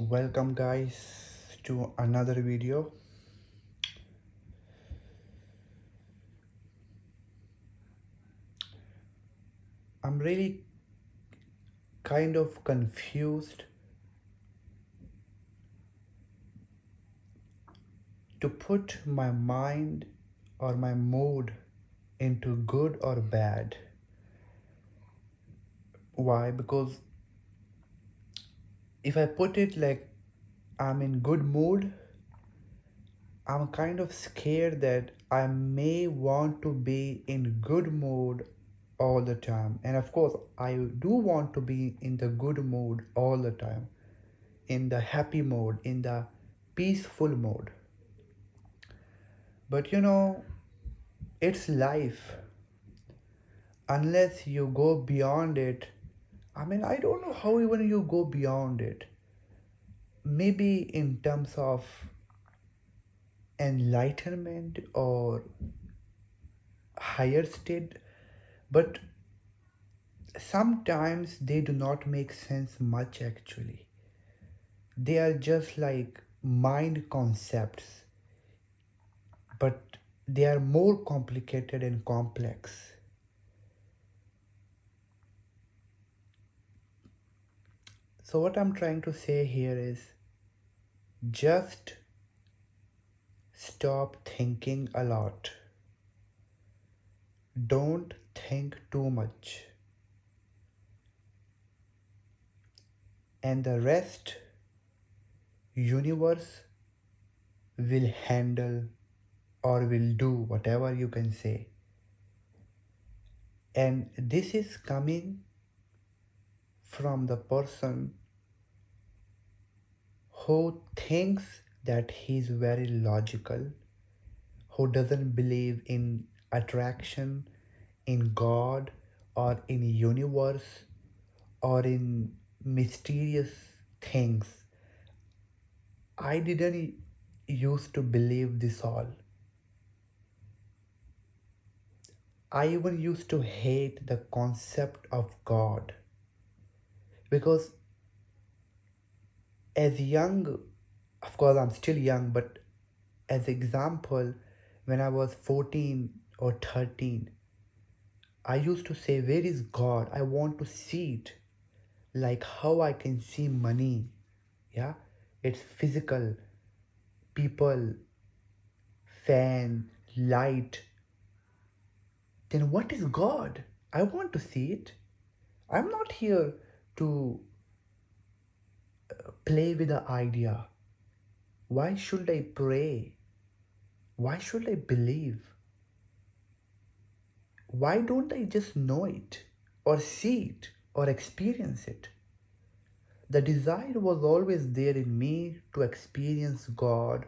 Welcome guys to another video. I'm really kind of confused to put my mind or my mood into good or bad. Why? Because if I put it like I'm in good mood, I'm kind of scared that I may want to be in good mood all the time. And of course, I do want to be in the good mood all the time, in the happy mode, in the peaceful mode. But it's life. Unless you go beyond it, I don't know how even you go beyond it. Maybe in terms of enlightenment or higher state, but sometimes they do not make sense much actually. They are just like mind concepts, but they are more complicated and complex. So, what I'm trying to say here is just stop thinking a lot. Don't think too much. And the rest, universe will handle or will do whatever you can say. And this is coming from the person who thinks that he's very logical, who doesn't believe in attraction, in God, or in universe, or in mysterious things. I didn't used to believe this all. I even used to hate the concept of God because as young, of course I'm still young, but as example, when I was 14 or 13, I used to say, where is God? I want to see it. Like how I can see money. Yeah, it's physical, people, fan, light. Then what is God? I want to see it. I'm not here to play with the idea. Why should I pray? Why should I believe? Why don't I just know it or see it or experience it? The desire was always there in me to experience God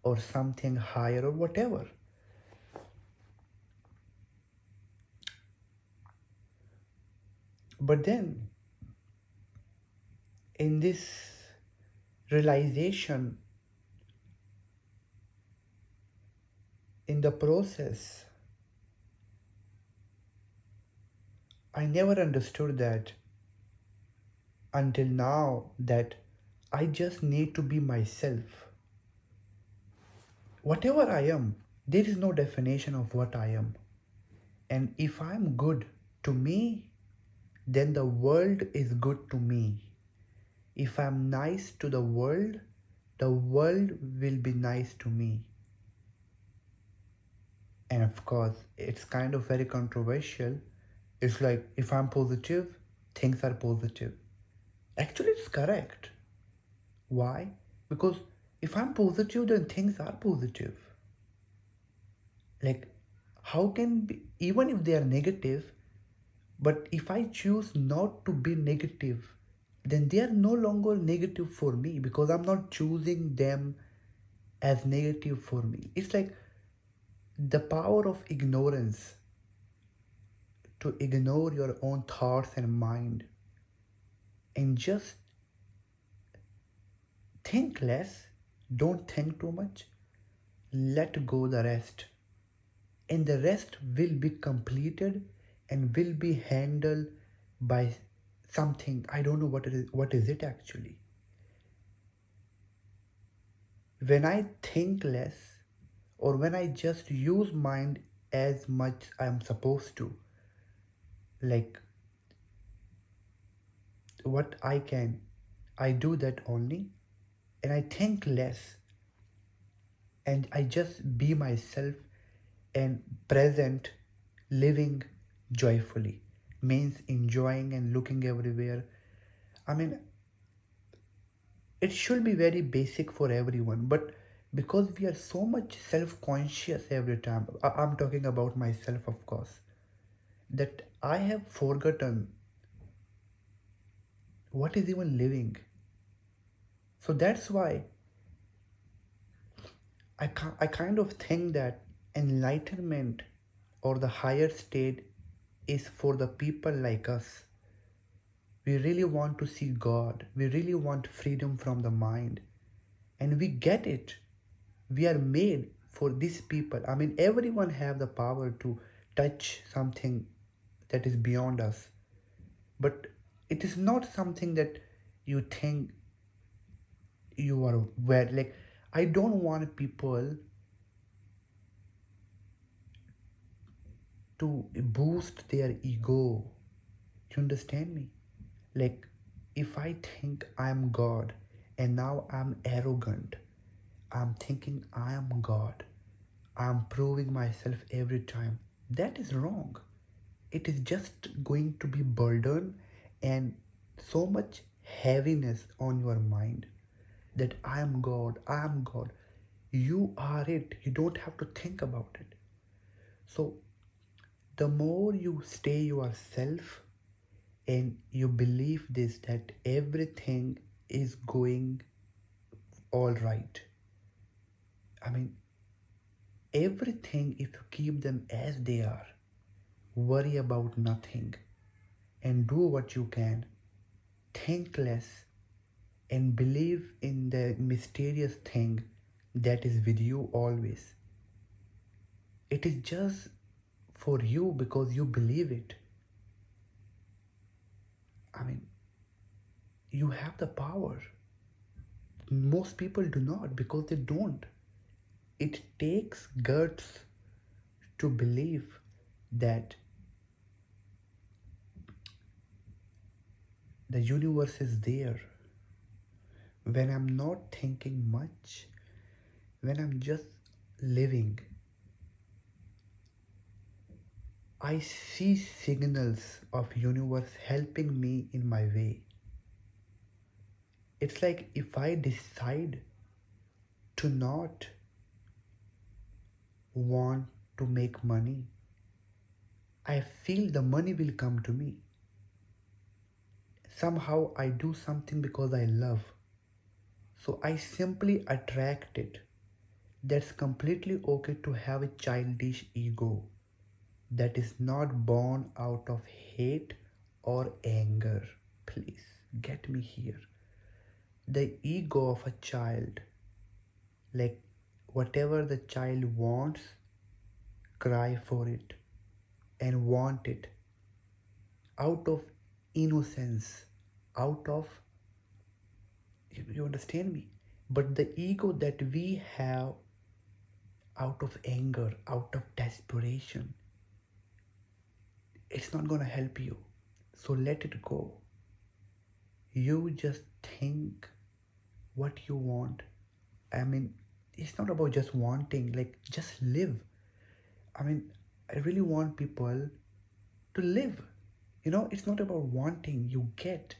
or something higher or whatever. But then, in this realization, in the process, I never understood that until now that I just need to be myself. Whatever I am, there is no definition of what I am. And if I'm good to me, then the world is good to me. If I'm nice to the world will be nice to me. And of course, it's kind of very controversial. It's like if I'm positive, things are positive. Actually, it's correct. Why? Because if I'm positive, then things are positive. Like, how can be, even if they are negative, but if I choose not to be negative, then they are no longer negative for me because I'm not choosing them as negative for me. It's like the power of ignorance, to ignore your own thoughts and mind and just think less, don't think too much, let go the rest. And the rest will be completed and will be handled by something. I don't know what it is. What is it actually? When I think less, or when I just use mind as much I'm supposed to, like what I can, I do that only, and I think less, and I just be myself and present, living joyfully, means enjoying and looking everywhere. I mean, it should be very basic for everyone, but because we are so much self-conscious every time, I'm talking about myself, of course, that I have forgotten what is even living. So that's why I kind of think that enlightenment or the higher state is for the people like us. We really want to see God. We really want freedom from the mind. And we get it. We are made for these people. I mean, everyone have the power to touch something that is beyond us. But it is not something that you think you are aware. Like, I don't want people to boost their ego. You understand me? Like, if I think I'm God and now I'm arrogant, I'm thinking I am God, I'm proving myself every time, that is wrong. It is just going to be burden and so much heaviness on your mind that I am God, I am God. You are it. You don't have to think about it. So, the more you stay yourself and you believe this, that everything is going all right. I mean, everything, if you keep them as they are, worry about nothing, and do what you can, think less, and believe in the mysterious thing that is with you always. It is just for you because you believe it. I mean, you have the power. Most people do not because they don't. It takes guts to believe that the universe is there when I'm not thinking much, when I'm just living. I see signals of universe helping me in my way. It's like if I decide to not want to make money, I feel the money will come to me. Somehow I do something because I love. So I simply attract it. That's completely okay to have a childish ego that is not born out of hate or anger. Please get me here. The ego of a child, like whatever the child wants, cry for it and want it out of innocence, out of, you understand me? But the ego that we have out of anger, out of desperation, it's not gonna help you. So let it go. You just think what you want. I mean, it's not about just wanting, like, just live. I mean, I really want people to live. It's not about wanting, you get.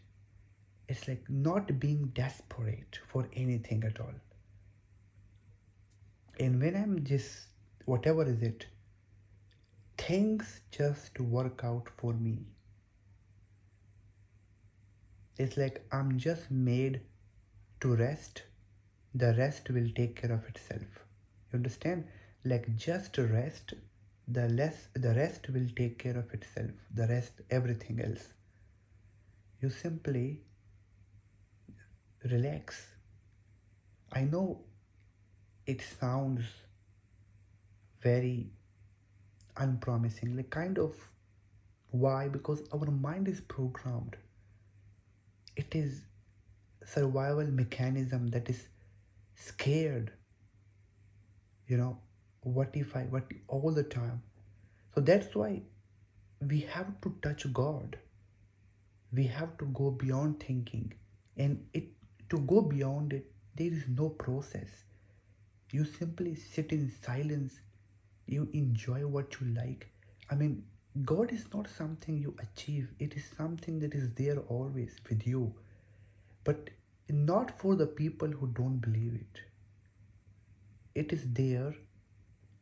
It's like not being desperate for anything at all. And when I'm just, whatever is it, things just work out for me. It's like I'm just made to rest. The rest will take care of itself. You understand? Like just rest. The rest will take care of itself. The rest, everything else. You simply relax. I know it sounds very unpromising, like kind of. Why? Because our mind is programmed. It is survival mechanism that is scared what if I, what all the time. So that's why we have to touch God. We have to go beyond thinking, and it to go beyond it, there is no process. You simply sit in silence, you enjoy what you like. I mean, God is not something you achieve, it is something that is there always with you, but not for the people who don't believe it. It is there,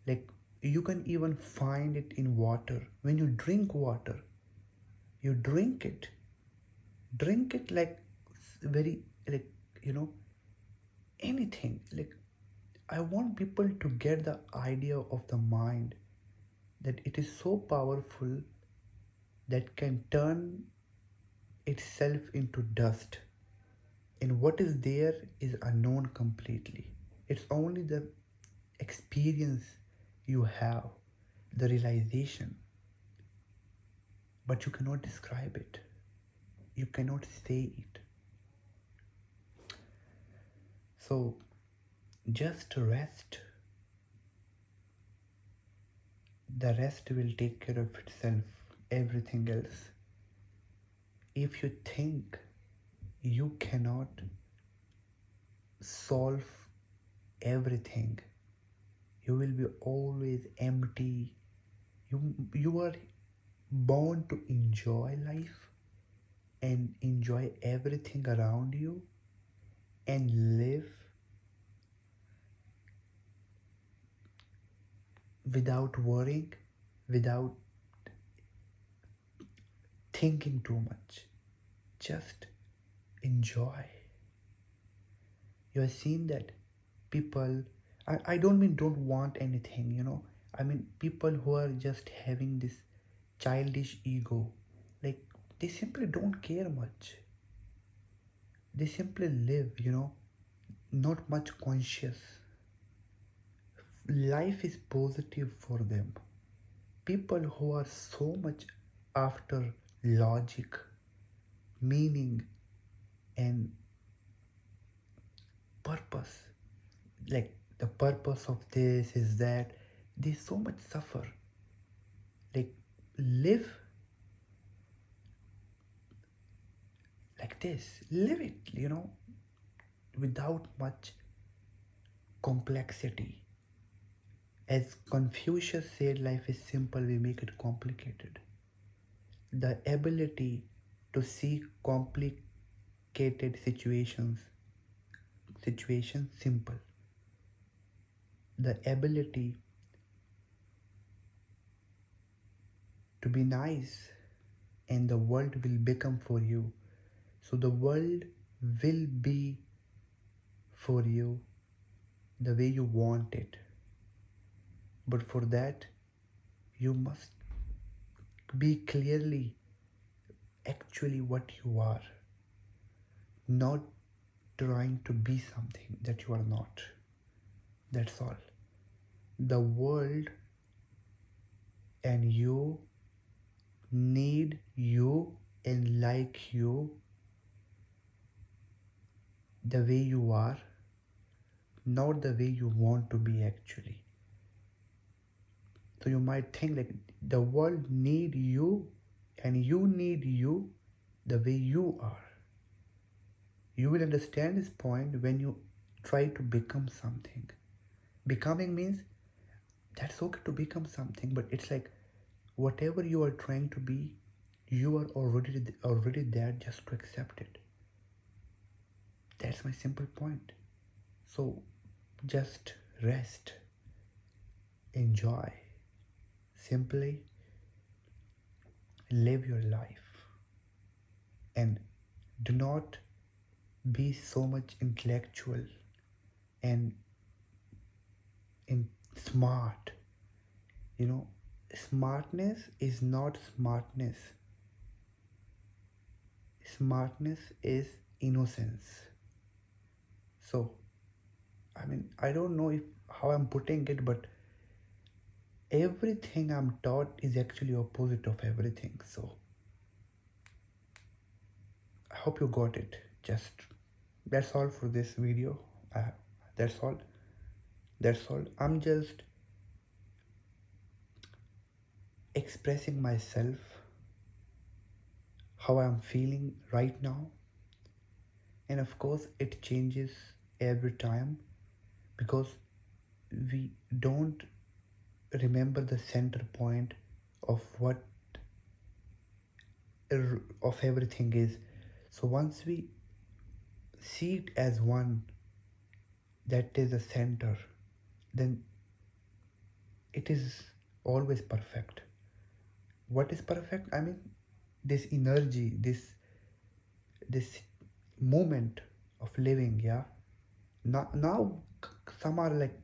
like you can even find it in water. When you drink water, you drink it like very, like, you know anything. Like, I want people to get the idea of the mind, that it is so powerful that can turn itself into dust, and what is there is unknown completely. It's only the experience you have, the realization, but you cannot describe it, you cannot say it. So just rest. The rest will take care of itself, everything else. If you think you cannot solve everything, you will be always empty. You are born to enjoy life and enjoy everything around you and live without worrying, without thinking too much. Just enjoy. You have seen that people, I don't mean don't want anything, I mean people who are just having this childish ego. Like, they simply don't care much. They simply live, not much conscious. Life is positive for them. People who are so much after logic, meaning, and purpose, like the purpose of this is that, they so much suffer. Like, live like this, live it, without much complexity. As Confucius said, life is simple, we make it complicated. The ability to see complicated situations simple. The ability to be nice, and the world will become for you. So the world will be for you the way you want it. But for that, you must be clearly actually what you are, not trying to be something that you are not. That's all. The world and you need you and like you the way you are, not the way you want to be actually. So you might think like the world need you and you need you the way you are. You will understand this point when you try to become something. Becoming means that's okay to become something, but it's like whatever you are trying to be, you are already there, just to accept it. That's my simple point. So just rest, enjoy, simply live your life, and do not be so much intellectual and smart. Smartness is not smartness. Smartness is innocence. So, I mean, I don't know if how I'm putting it, but everything I'm taught is actually opposite of everything. So I hope you got it. Just that's all for this video. That's all. That's all. I'm just expressing myself, how I'm feeling right now. And of course, it changes every time because we don't remember the center point of what of everything is. So once we see it as one, that is the center, then it is always perfect. What is perfect? I mean, this energy, this moment of living. Yeah. Now some are like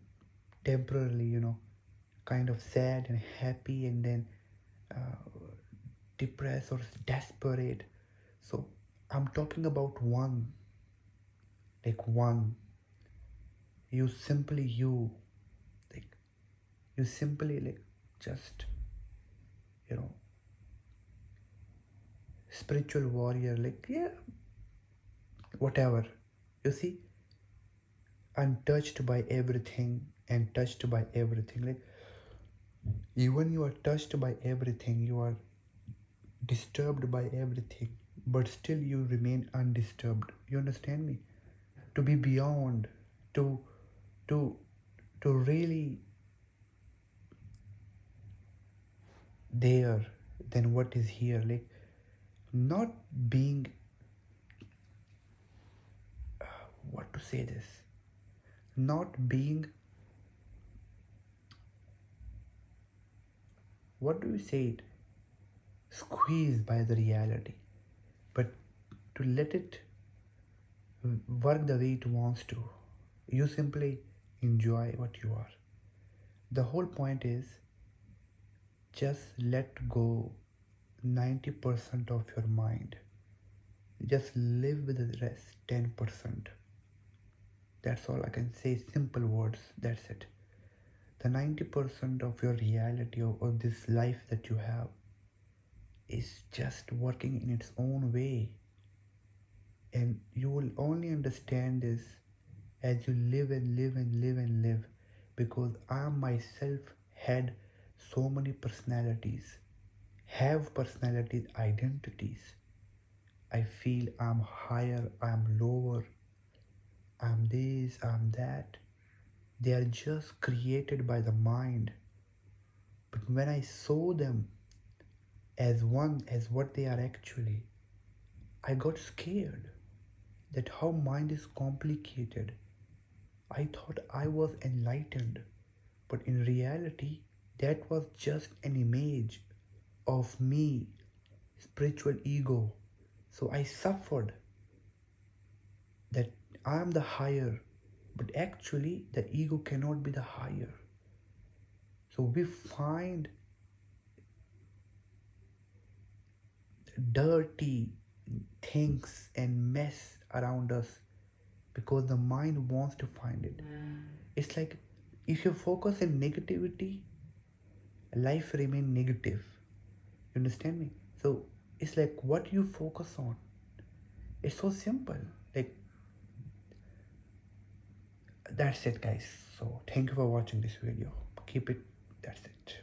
temporarily, kind of sad and happy, and then depressed or desperate. So I'm talking about one, like one. You simply like you simply like just you know spiritual warrior, like, yeah, whatever. You see, untouched by everything and touched by everything. Like, even you are touched by everything, you are disturbed by everything, but still you remain undisturbed. You understand me? To be beyond, to to to really there than what is here. Like, not being, what to say this, not being, what do you say it, squeezed by the reality, but to let it work the way it wants to. You simply enjoy what you are. The whole point is just let go 90% of your mind. Just live with the rest 10%. That's all I can say. Simple words. That's it. The 90% of your reality of this life that you have is just working in its own way. And you will only understand this as you live and live and live and live, because I myself had so many personalities, have personalities, identities. I feel I'm higher, I'm lower, I'm this, I'm that. They are just created by the mind. But when I saw them as one, as what they are actually, I got scared that how mind is complicated. I thought I was enlightened, but in reality, that was just an image of me, spiritual ego. So I suffered that I am the higher, but actually, the ego cannot be the higher. So we find dirty things and mess around us because the mind wants to find it. It's like if you focus on negativity, life remain negative. You understand me? So it's like what you focus on. It's so simple. Like, that's it, guys. So thank you for watching this video. Keep it. That's it.